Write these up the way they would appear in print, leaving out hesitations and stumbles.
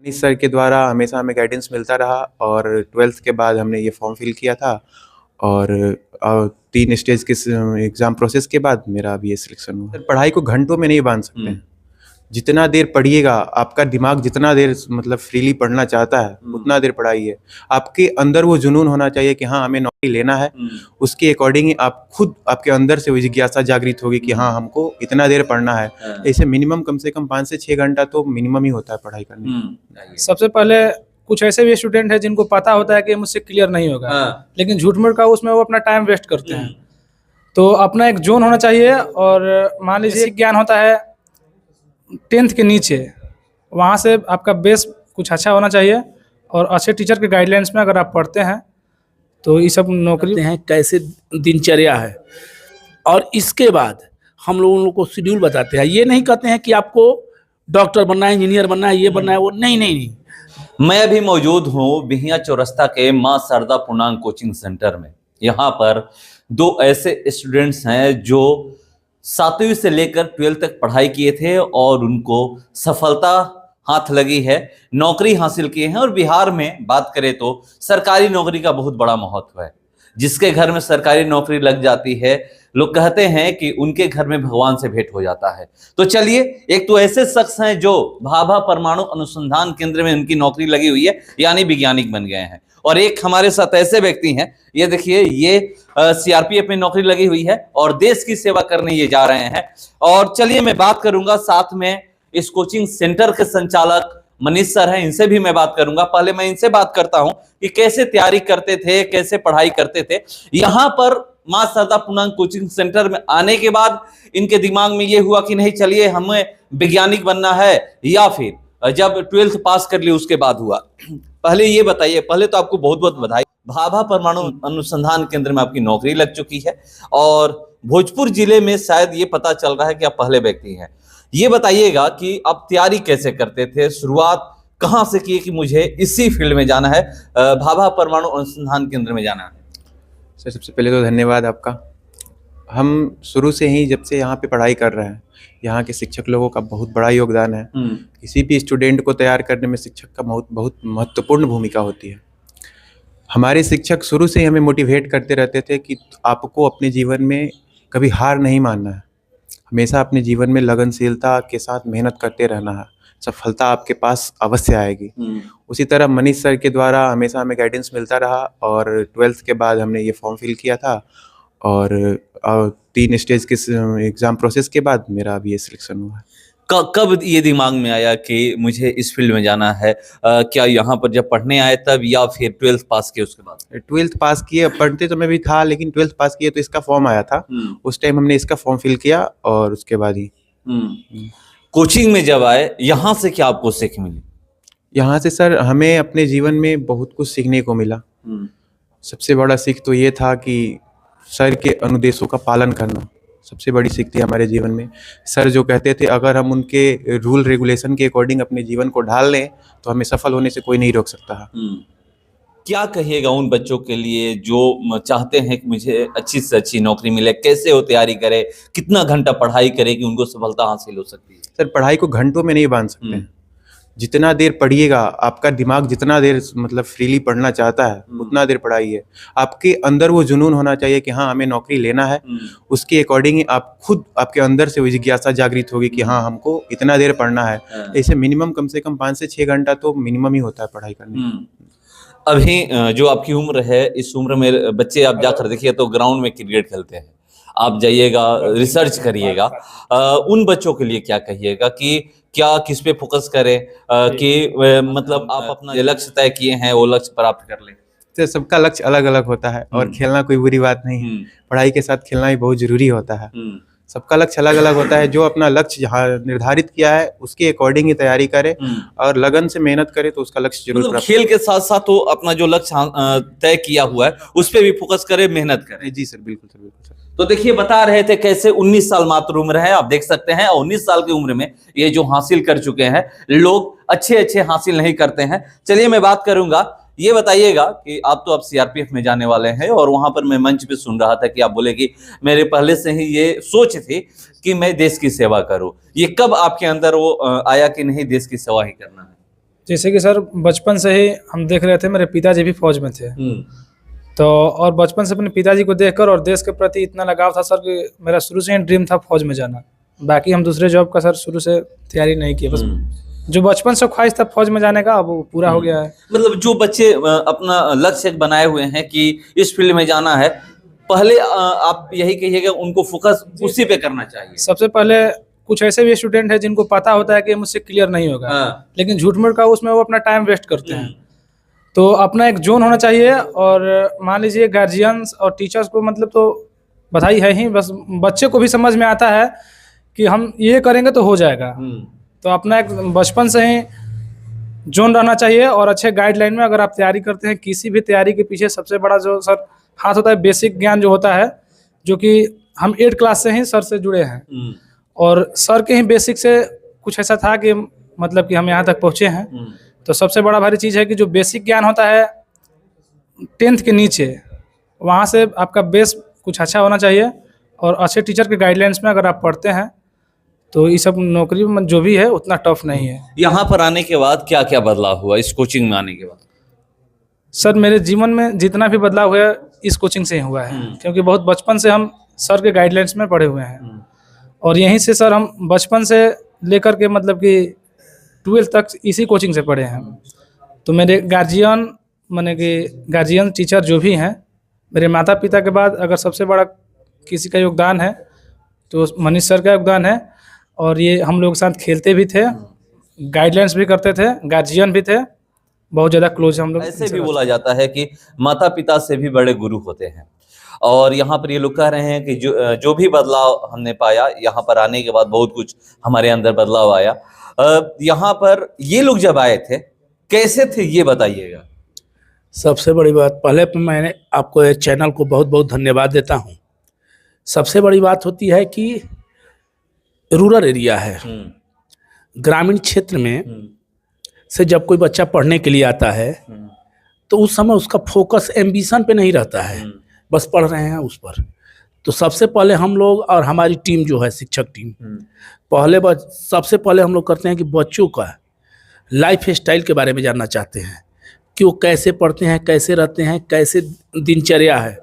Manish sir के द्वारा हमेशा हमें गाइडेंस मिलता रहा और 12th के बाद हमने ये फॉर्म फिल किया था और 3 स्टेज के एग्ज़ाम प्रोसेस के बाद मेरा अभी ये सिलेक्शन हुआ। सर पढ़ाई को घंटों में नहीं बांध सकते हैं। जितना देर पढ़िएगा, आपका दिमाग जितना देर मतलब फ्रीली पढ़ना चाहता है उतना देर पढ़ाइए। आपके अंदर वो जुनून होना चाहिए कि हाँ हमें नौकरी लेना है, उसके अकॉर्डिंग ही आप खुद आपके अंदर से वो जिज्ञासा जागृत होगी कि हाँ हमको इतना देर पढ़ना है। ऐसे मिनिमम कम से कम 5 से 6 घंटा तो मिनिमम ही होता है पढ़ाई करने में। सबसे पहले कुछ ऐसे भी स्टूडेंट है जिनको पता होता है कि मुझसे क्लियर नहीं होगा, लेकिन झूठ मूठ का उसमें वो अपना टाइम वेस्ट करते हैं। तो अपना एक जोन होना चाहिए और मान लीजिए ज्ञान होता है 10th के नीचे, वहाँ से आपका बेस कुछ अच्छा होना चाहिए और अच्छे टीचर के गाइडलाइंस में अगर आप पढ़ते हैं तो ये सब नौकरी हैं कैसे दिनचर्या है। और इसके बाद हम लोगों को शेड्यूल बताते हैं। ये नहीं कहते हैं कि आपको डॉक्टर बनना है, इंजीनियर बनना है, ये बनना है, वो नहीं। मैं अभी मौजूद हूँ बिहिया चौरस्ता के मां शारदा पूर्णांग कोचिंग सेंटर में। यहाँ पर 2 ऐसे स्टूडेंट्स हैं जो 7वीं से लेकर 12th तक पढ़ाई किए थे और उनको सफलता हाथ लगी है, नौकरी हासिल किए हैं। और बिहार में बात करें तो सरकारी नौकरी का बहुत बड़ा महत्व है। जिसके घर में सरकारी नौकरी लग जाती है, लोग कहते हैं कि उनके घर में भगवान से भेंट हो जाता है। तो चलिए, एक तो ऐसे शख्स हैं जो भाभा परमाणु अनुसंधान केंद्र में उनकी नौकरी लगी हुई है, यानी वैज्ञानिक बन गए हैं। और एक हमारे साथ ऐसे व्यक्ति हैं, ये देखिए, ये सीआरपीएफ में नौकरी लगी हुई है और देश की सेवा करने ये जा रहे हैं। और चलिए मैं बात करूंगा, साथ में इस कोचिंग सेंटर के संचालक मनीष सर हैं, इनसे भी मैं बात करूंगा। पहले मैं इनसे बात करता हूं कि कैसे तैयारी करते थे, कैसे पढ़ाई करते थे। यहाँ पर मां शारदा पूर्णांग कोचिंग सेंटर में आने के बाद इनके दिमाग में ये हुआ कि नहीं, चलिए हमें वैज्ञानिक बनना है, या फिर जब 12th पास कर ली उसके बाद हुआ। पहले ये बताइए, पहले तो आपको बहुत बहुत बधाई। भाभा परमाणु अनुसंधान केंद्र में आपकी नौकरी लग चुकी है और भोजपुर जिले में शायद ये पता चल रहा है कि आप पहले व्यक्ति हैं। ये बताइएगा कि आप तैयारी कैसे करते थे, शुरुआत कहाँ से की कि मुझे इसी फील्ड में जाना है, भाभा परमाणु अनुसंधान केंद्र में जाना है? सर सबसे पहले तो धन्यवाद आपका। हम शुरू से ही जब से यहाँ पे पढ़ाई कर रहे हैं, यहाँ के शिक्षक लोगों का बहुत बड़ा योगदान है। किसी भी स्टूडेंट को तैयार करने में शिक्षक का बहुत महत्वपूर्ण भूमिका होती है। हमारे शिक्षक शुरू से ही हमें मोटिवेट करते रहते थे कि आपको अपने जीवन में कभी हार नहीं मानना है, हमेशा अपने जीवन में लगनशीलता के साथ मेहनत करते रहना है, सफलता आपके पास अवश्य आएगी। उसी तरह मनीष सर के द्वारा हमेशा हमें गाइडेंस मिलता रहा और 12th के बाद हमने ये फॉर्म फिल किया था और 3 स्टेज के एग्ज़ाम प्रोसेस के बाद मेरा अभी ये सिलेक्शन हुआ है। कब ये दिमाग में आया कि मुझे इस फील्ड में जाना है? क्या यहाँ पर जब पढ़ने आए तब, या फिर 12th पास किए उसके बाद? 12th पास किए, पढ़ते तो मैं भी था, लेकिन 12th पास किए तो इसका फॉर्म आया था। उस टाइम हमने इसका फॉर्म फिल किया और उसके बाद ही कोचिंग में जब आए, यहाँ से क्या आपको सीख मिली? यहाँ से सर हमें अपने जीवन में बहुत कुछ सीखने को मिला। सबसे बड़ा सीख तो ये था कि सर के अनुदेशों का पालन करना सबसे बड़ी सीख थी हमारे जीवन में। सर जो कहते थे, अगर हम उनके रूल रेगुलेशन के अकॉर्डिंग अपने जीवन को ढाल लें तो हमें सफल होने से कोई नहीं रोक सकता है। क्या कहिएगा उन बच्चों के लिए जो चाहते हैं कि मुझे अच्छी से अच्छी नौकरी मिले? कैसे वो तैयारी करे, कितना घंटा पढ़ाई करे कि उनको सफलता हासिल हो सकती है? सर पढ़ाई को घंटों में नहीं बांध सकते हैं। जितना देर पढ़िएगा, आपका दिमाग जितना देर मतलब फ्रीली पढ़ना चाहता है उतना देर पढ़ाइए। आपके अंदर वो जुनून होना चाहिए कि हाँ हमें नौकरी लेना है, उसके अकॉर्डिंग ही आप खुद आपके अंदर से वो जिज्ञासा जागृत होगी कि हाँ हमको इतना देर पढ़ना है। ऐसे मिनिमम कम से कम 5 से 6 घंटा तो मिनिमम ही होता है पढ़ाई करने में। अभी जो आपकी उम्र है, इस उम्र में बच्चे आप जाकर देखिए तो ग्राउंड में क्रिकेट खेलते हैं, आप जाइएगा, रिसर्च करिएगा। उन बच्चों के लिए क्या कहिएगा कि क्या किस पे फोकस करें कि मतलब आप अपना जो लक्ष्य तय किए हैं वो लक्ष्य प्राप्त कर लें? तो सबका लक्ष्य अलग अलग होता है और खेलना कोई बुरी बात नहीं है। पढ़ाई के साथ खेलना भी बहुत जरूरी होता है। सबका लक्ष्य अलग अलग होता है। जो अपना लक्ष्य जहाँ निर्धारित किया है उसके अकॉर्डिंग ही तैयारी करे और लगन से मेहनत करे तो उसका लक्ष्य जरूर प्राप्त। खेल के साथ साथ वो अपना जो लक्ष्य तय किया हुआ है उस पर भी फोकस करे, मेहनत करे। जी सर, बिल्कुल सर, बिल्कुल सर। तो देखिए, बता रहे थे कैसे 19 साल मात्र उम्र है, आप देख सकते हैं। और 19 साल की उम्र में ये जो हासिल कर चुके हैं, लोग अच्छे हासिल नहीं करते हैं। चलिए मैं बात करूंगा, ये बताइएगा कि आप तो अब सीआरपीएफ में जाने वाले हैं और वहां पर मैं मंच पे सुन रहा था कि आप बोले कि मेरे पहले से ही ये सोच थी कि मैं देश की सेवा करूं। ये कब आपके अंदर वो आया कि नहीं, देश की सेवा ही करना है? जैसे कि सर बचपन से ही हम देख रहे थे, मेरे पिताजी भी फौज में थे। तो और बचपन से अपने पिताजी को देखकर और देश के प्रति इतना लगाव था सर कि मेरा शुरू से ही ड्रीम था फौज में जाना। बाकी हम दूसरे जॉब का सर शुरू से तैयारी नहीं की, बस जो बचपन से ख्वाहिश था फौज में जाने का, अब वो पूरा हो गया है। मतलब जो बच्चे अपना लक्ष्य बनाए हुए हैं कि इस फील्ड में जाना है, पहले आप यही कहिएगा उनको फोकस उसी पे करना चाहिए। सबसे पहले कुछ ऐसे भी स्टूडेंट है जिनको पता होता है कि मुझसे क्लियर नहीं होगा, लेकिन झूठ मूठ का उसमें वो अपना टाइम वेस्ट करते हैं। तो अपना एक जोन होना चाहिए, और मान लीजिए गार्जियंस और टीचर्स को मतलब तो बधाई है ही, बस बच्चे को भी समझ में आता है कि हम ये करेंगे तो हो जाएगा। तो अपना एक बचपन से ही जोन रहना चाहिए, और अच्छे गाइडलाइन में अगर आप तैयारी करते हैं, किसी भी तैयारी के पीछे सबसे बड़ा जो सर हाथ होता है बेसिक ज्ञान जो होता है, जो कि हम 8 क्लास से ही सर से जुड़े हैं, और सर के ही बेसिक से कुछ ऐसा था कि मतलब कि हम यहाँ तक पहुँचे हैं। तो सबसे बड़ा भारी चीज़ है कि जो बेसिक ज्ञान होता है 10th के नीचे, वहाँ से आपका बेस कुछ अच्छा होना चाहिए, और अच्छे टीचर के गाइडलाइंस में अगर आप पढ़ते हैं तो ये सब नौकरी में जो भी है उतना टफ नहीं है। यहाँ पर आने के बाद क्या क्या बदलाव हुआ इस कोचिंग में आने के बाद? सर मेरे जीवन में जितना भी बदलाव हुआ है इस कोचिंग से ही हुआ है, क्योंकि बहुत बचपन से हम सर के गाइडलाइंस में पढ़े हुए हैं, और यहीं से सर हम बचपन से लेकर के मतलब कि 12th तक इसी कोचिंग से पढ़े हैं। तो मेरे गार्जियन माने कि गार्जियन टीचर जो भी हैं, मेरे माता पिता के बाद अगर सबसे बड़ा किसी का योगदान है तो मनीष सर का योगदान है। और ये हम लोग साथ खेलते भी थे, गाइडलाइंस भी करते थे, गार्जियन भी थे, बहुत ज़्यादा क्लोज हम लोग। ऐसे भी बोला जाता है कि माता पिता से भी बड़े गुरु होते हैं, और यहाँ पर ये लोग कह रहे हैं कि जो भी बदलाव हमने पाया यहाँ पर आने के बाद, बहुत कुछ हमारे अंदर बदलाव आया। यहाँ पर ये लोग जब आए थे कैसे थे ये बताइएगा। सबसे बड़ी बात, पहले मैंने आपको इस चैनल को बहुत बहुत धन्यवाद देता हूँ। सबसे बड़ी बात होती है कि रूरल एरिया है, ग्रामीण क्षेत्र में से जब कोई बच्चा पढ़ने के लिए आता है तो उस समय उसका फोकस एम्बिशन पे नहीं रहता है, बस पढ़ रहे हैं उस पर। तो सबसे पहले हम लोग और हमारी टीम जो है शिक्षक टीम, सबसे पहले हम लोग करते हैं कि बच्चों का लाइफ स्टाइल के बारे में जानना चाहते हैं कि वो कैसे पढ़ते हैं, कैसे रहते हैं, कैसे दिनचर्या है,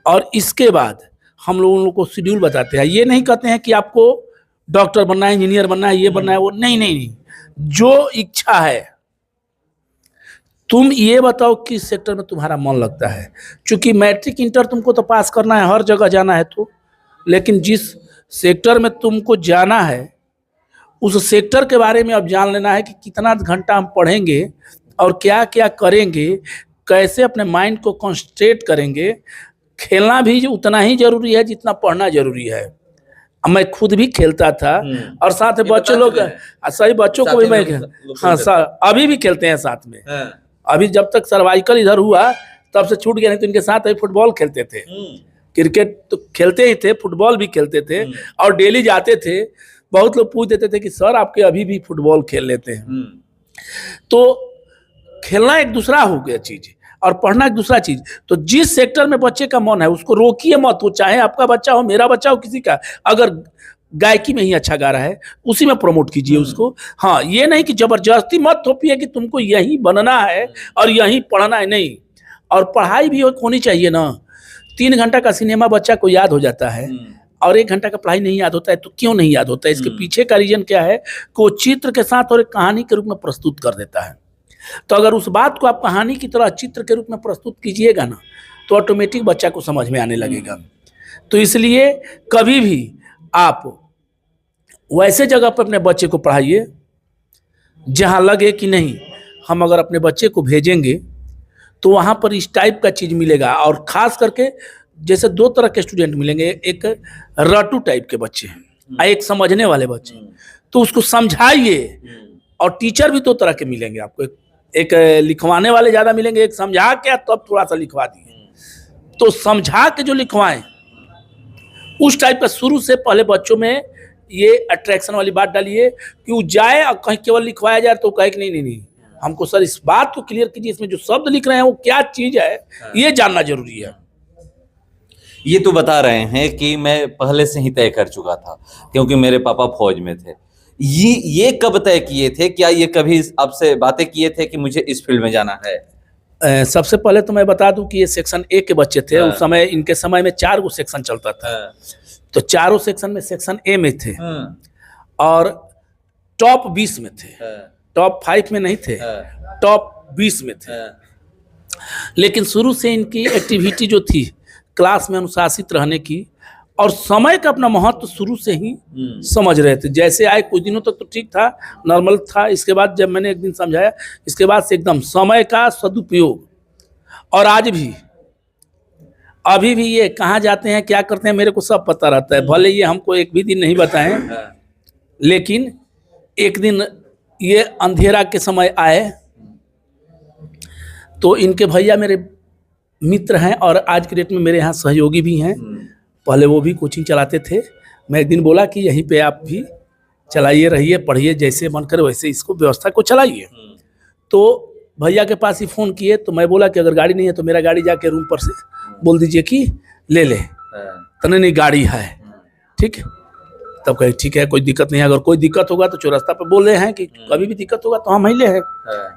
और इसके बाद हम लोग उन लोगों को शेड्यूल बताते हैं। ये नहीं कहते हैं कि आपको डॉक्टर बनना है, इंजीनियर बनना है, ये बनना है, वो नहीं, जो इच्छा है तुम ये बताओ किस सेक्टर में तुम्हारा मन लगता है। क्योंकि मैट्रिक इंटर तुमको तो पास करना है, हर जगह जाना है तो, लेकिन जिस सेक्टर में तुमको जाना है उस सेक्टर के बारे में अब जान लेना है कि कितना घंटा हम पढ़ेंगे और क्या क्या करेंगे, कैसे अपने माइंड को कंसंट्रेट करेंगे। खेलना भी उतना ही जरूरी है जितना पढ़ना जरूरी है। मैं खुद भी खेलता था, और साथ में बच्चों लोग, सही बच्चों को भी मैं, हाँ अभी भी खेलते हैं साथ में। अभी जब तक सर्वाइकल इधर हुआ तब से छूट गया, नहीं तो इनके साथ फुटबॉल खेलते थे, क्रिकेट तो खेलते ही थे, फुटबॉल भी खेलते थे, और डेली जाते थे। बहुत लोग पूछ देते थे कि सर आपके अभी भी फुटबॉल खेल लेते हैं। तो खेलना एक दूसरा हो गया चीज, और पढ़ना एक दूसरा चीज। तो जिस सेक्टर में बच्चे का मन है उसको रोकिए मत, वो चाहे आपका बच्चा हो, मेरा बच्चा हो, किसी का, अगर गायकी में ही अच्छा गा रहा है उसी में प्रमोट कीजिए उसको। हाँ, ये नहीं कि जबरदस्ती मत थोपिए कि तुमको यही बनना है और यही पढ़ना है, नहीं। और पढ़ाई भी होनी चाहिए ना। 3 घंटा का सिनेमा बच्चा को याद हो जाता है और 1 घंटा का पढ़ाई नहीं याद होता है, तो क्यों नहीं याद होता है? इसके पीछे का रीजन क्या है कि वो चित्र के साथ और एक कहानी के रूप में प्रस्तुत कर देता है। तो अगर उस बात को आप कहानी की तरह चित्र के रूप में प्रस्तुत कीजिएगा ना, तो ऑटोमेटिक बच्चा को समझ में आने लगेगा। तो इसलिए कभी भी आप वैसे जगह पर अपने बच्चे को पढ़ाइए जहाँ लगे कि नहीं, हम अगर अपने बच्चे को भेजेंगे तो वहाँ पर इस टाइप का चीज़ मिलेगा। और ख़ास करके जैसे 2 तरह के स्टूडेंट मिलेंगे, एक रट्टू टाइप के बच्चे हैं, एक समझने वाले बच्चे। तो उसको समझाइए। और टीचर भी 2 तरह के मिलेंगे आपको, एक लिखवाने वाले ज़्यादा मिलेंगे, एक समझा के तब थोड़ा सा लिखवा दिए। तो समझा के जो लिखवाएं उस टाइप का शुरू से पहले बच्चों में ये अट्रैक्शन वाली बात डालिए कि वो जाए और कहीं केवल लिखवाया जाए तो कहे कि नहीं, हमको सर इस बात को क्लियर कीजिए, इसमें जो शब्द लिख रहे हैं वो क्या चीज़ है, ये जानना जरूरी है। ये तो बता रहे हैं कि मैं पहले से ही तय कर चुका था क्योंकि मेरे पापा फौज में थे। ये कब तय किए थे? क्या ये कभी आपसे बातें किए थे कि मुझे इस फील्ड में जाना है? सबसे पहले तो मैं बता दूं कि ये सेक्शन ए के बच्चे थे। उस समय इनके समय में 4 गो सेक्शन चलता था। तो चारों सेक्शन में सेक्शन ए में थे और टॉप 20 में थे। टॉप 5 में नहीं थे, टॉप 20 में थे। लेकिन शुरू से इनकी एक्टिविटी जो थी क्लास में अनुशासित रहने की और समय का अपना महत्व शुरू से ही समझ रहे थे। जैसे आए कुछ दिनों तक तो ठीक था, नॉर्मल था। इसके बाद जब मैंने एक दिन समझाया, इसके बाद से एकदम समय का सदुपयोग। और आज भी अभी भी ये कहाँ जाते हैं, क्या करते हैं, मेरे को सब पता रहता है। भले ये हमको एक भी दिन नहीं बताएं, लेकिन एक दिन ये अंधेरा के समय आए तो इनके भैया मेरे मित्र हैं और आज के डेट में मेरे यहाँ सहयोगी भी हैं। पहले वो भी कोचिंग चलाते थे। मैं एक दिन बोला कि यहीं पे आप भी चलाइए, रहिए, पढ़िए, जैसे मन करे वैसे इसको व्यवस्था को चलाइए। तो भैया के पास ही फ़ोन किए तो मैं बोला कि अगर गाड़ी नहीं है तो मेरा गाड़ी जाके रूम पर से बोल दीजिए कि ले ले। तो नहीं गाड़ी है, ठीक। तब कहे ठीक है, कोई दिक्कत नहीं है। अगर कोई दिक्कत होगा तो चौरास्ता पे बोल रहे हैं कि कभी भी दिक्कत होगा तो हम हिले हैं,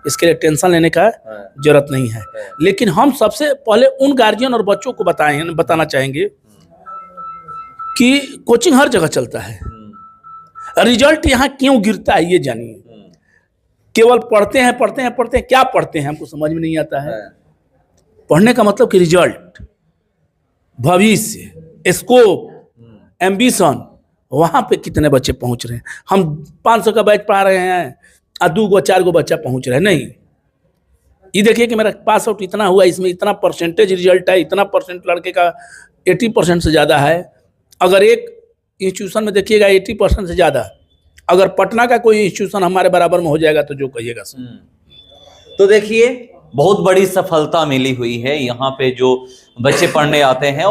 इसके लिए टेंशन लेने का जरूरत नहीं है। लेकिन हम सबसे पहले उन गार्जियन और बच्चों को बताना चाहेंगे कि कोचिंग हर जगह चलता है। रिजल्ट यहाँ क्यों गिरता है ये जानिए। केवल पढ़ते हैं, क्या पढ़ते हैं हमको समझ में नहीं आता है। पढ़ने का मतलब कि रिजल्ट, भविष्य, स्कोप, एम्बिशन, वहाँ पे कितने बच्चे पहुँच रहे हैं। हम 500 का बैच पढ़ा रहे हैं और 2 गो 4 गो बच्चा पहुँच रहे हैं, नहीं। ये देखिए कि मेरा पास आउट इतना हुआ, इसमें इतना परसेंटेज रिजल्ट है, इतना परसेंट लड़के का 80% से ज़्यादा है। अगर एक इंस्टीट्यूशन में देखिएगा 80% से ज़्यादा, अगर पटना का कोई इंस्टीट्यूशन हमारे बराबर में हो जाएगा तो जो कहिएगा सर। तो देखिए बहुत बड़ी सफलता मिली हुई है यहाँ पे जो बच्चे पढ़ने आते हैं।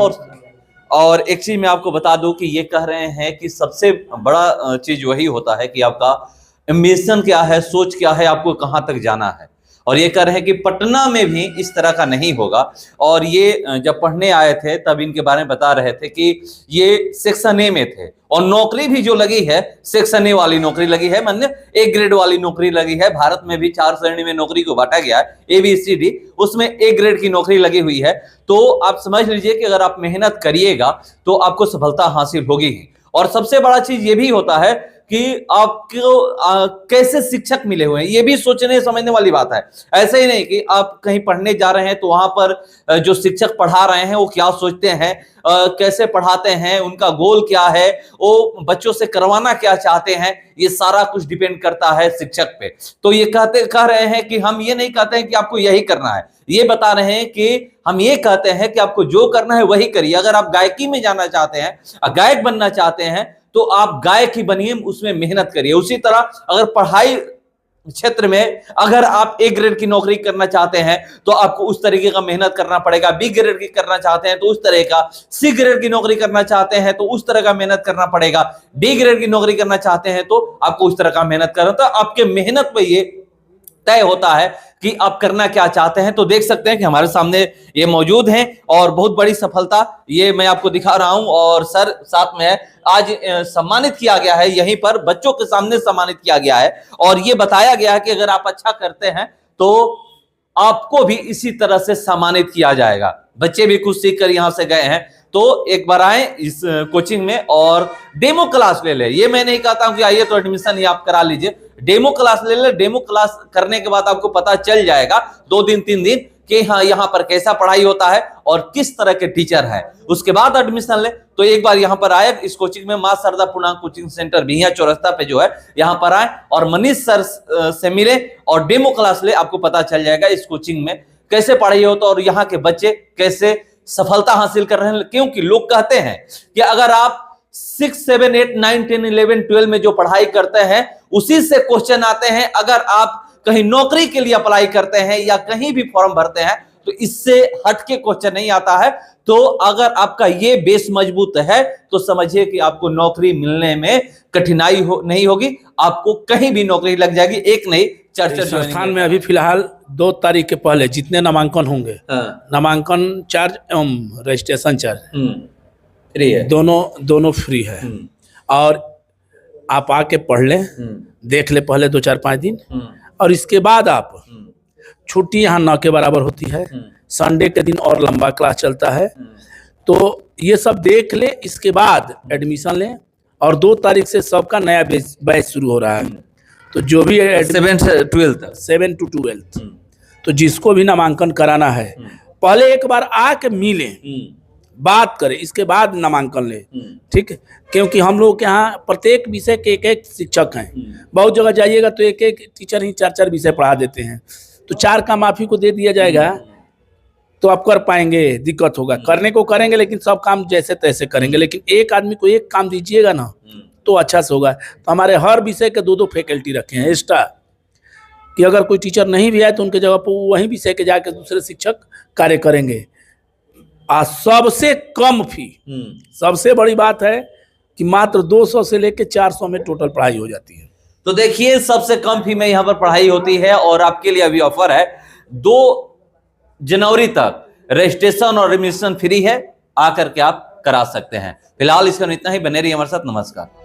और एक चीज मैं आपको बता दूं कि ये कह रहे हैं कि सबसे बड़ा चीज वही होता है कि आपका एम्बिशन क्या है, सोच क्या है, आपको कहाँ तक जाना है। और ये कह रहे हैं कि पटना में भी इस तरह का नहीं होगा। और ये जब पढ़ने आए थे तब इनके बारे में बता रहे थे कि ये सेक्शन ए में थे और नौकरी भी जो लगी है सेक्शन ए वाली नौकरी लगी है, माने ए ग्रेड वाली नौकरी लगी है। भारत में भी 4 श्रेणी में नौकरी को बांटा गया है, ABCD, उसमें ए ग्रेड की नौकरी लगी हुई है। तो आप समझ लीजिए कि अगर आप मेहनत करिएगा तो आपको सफलता हासिल होगी ही। और सबसे बड़ा चीज ये भी होता है कि आपको कैसे शिक्षक मिले हुए हैं, ये भी सोचने समझने वाली बात है। ऐसे ही नहीं कि आप कहीं पढ़ने जा रहे हैं तो वहां पर जो शिक्षक पढ़ा रहे हैं वो क्या सोचते हैं, कैसे पढ़ाते हैं, उनका गोल क्या है, वो बच्चों से करवाना क्या चाहते हैं, ये सारा कुछ डिपेंड करता है शिक्षक पे। तो ये कह रहे हैं कि हम ये नहीं कहते हैं कि आपको यही करना है, ये बता रहे हैं कि हम ये कहते हैं कि आपको जो करना है वही करिए। अगर आप गायकी में जाना चाहते हैं, गायक बनना चाहते हैं तो आप गायक ही बनिए, उसमें मेहनत करिए। उसी तरह अगर पढ़ाई क्षेत्र में अगर आप ए ग्रेड की नौकरी करना चाहते हैं तो आपको उस तरीके का मेहनत करना पड़ेगा। बी ग्रेड की करना चाहते हैं तो उस तरह का, सी ग्रेड की नौकरी करना चाहते हैं तो उस तरह का मेहनत करना पड़ेगा, डी ग्रेड की नौकरी करना चाहते हैं तो आपको उस तरह का मेहनत करना। तो आपके मेहनत पे ये तय होता है कि आप करना क्या चाहते हैं। तो देख सकते हैं कि हमारे सामने ये मौजूद हैं और बहुत बड़ी सफलता ये मैं आपको दिखा रहा हूं। और सर साथ में आज सम्मानित किया गया है, यहीं पर बच्चों के सामने सम्मानित किया गया है और ये बताया गया है कि अगर आप अच्छा करते हैं तो आपको भी इसी तरह से सम्मानित किया जाएगा। बच्चे भी कुछ सीख कर यहां से गए हैं। तो एक बार आए इस कोचिंग में और डेमो क्लास ले ले। ये मैं नहीं कहता हूं कि आइए तो एडमिशन ही आप करा लीजिए, डेमो क्लास ले ले। डेमो क्लास करने के बाद आपको पता चल जाएगा 2 दिन 3 दिन कि हाँ यहाँ पर कैसा पढ़ाई होता है और किस तरह के टीचर है। उसके बाद एडमिशन ले। तो एक बार यहाँ पर आए इस कोचिंग में, मां शारदा पूर्णांक कोचिंग सेंटर बिहिया चौरास्ता पे जो है, यहाँ पर आए और मनीष सर से मिले और डेमो क्लास ले। आपको पता चल जाएगा इस कोचिंग में कैसे पढ़ाई होता है और यहाँ के बच्चे कैसे सफलता हासिल कर रहे हैं। क्योंकि लोग कहते हैं कि अगर आप 6, 7, 8, 9, 10, 11, 12 में जो पढ़ाई करते हैं उसी से क्वेश्चन आते हैं। अगर आप कहीं नौकरी के लिए अप्लाई करते हैं या कहीं भी फॉर्म भरते हैं तो इससे हटके क्वेश्चन नहीं आता है। तो अगर आपका ये बेस मजबूत है तो समझिए कि आपको नौकरी मिलने में कठिनाई नहीं होगी, आपको कहीं भी नौकरी लग जाएगी। एक नहीं, 4 संस्थान में अभी फिलहाल 2 तारीख के पहले जितने नामांकन होंगे, नामांकन चार्ज एवं रजिस्ट्रेशन चार्ज फ्री है, दोनों फ्री है। और आप आके पढ़ लें, देख ले पहले 2-4-5 दिन, और इसके बाद आप छुट्टी यहाँ 9 के बराबर होती है, संडे के दिन और लंबा क्लास चलता है, तो ये सब देख ले, इसके बाद एडमिशन लें। और 2 तारीख से सबका नया बैच शुरू हो रहा है, तो जो भी 7 से 12 7 to 12, तो जिसको भी नामांकन कराना है पहले एक बार आके मिले, बात करें, इसके बाद नामांकन ले, ठीक है। क्योंकि हम लोग के यहाँ प्रत्येक विषय के एक शिक्षक हैं, बहुत जगह जाइएगा तो एक टीचर ही 4 विषय पढ़ा देते हैं, तो 4 काम आप ही को दे दिया जाएगा तो आप कर पाएंगे, दिक्कत होगा। करने को करेंगे लेकिन सब काम जैसे तैसे करेंगे, लेकिन एक आदमी को एक काम दीजिएगा ना तो अच्छा से होगा। तो हमारे हर विषय के 2-2 फैकल्टी रखे हैं एक्स्ट्रा, कि अगर कोई टीचर नहीं भी आए तो उनके जगह पर वही विषय के जाके दूसरे शिक्षक कार्य करेंगे। सबसे कम फी, सबसे बड़ी बात है कि मात्र 200 से लेकर 400 में टोटल पढ़ाई हो जाती है। तो देखिए सबसे कम फी में यहाँ पर पढ़ाई होती है, और आपके लिए अभी ऑफर है 2 जनवरी तक रजिस्ट्रेशन और एडमिशन फ्री है, आकर के आप करा सकते हैं। फिलहाल इसका इतना ही, बने रहिए हमारे साथ, नमस्कार।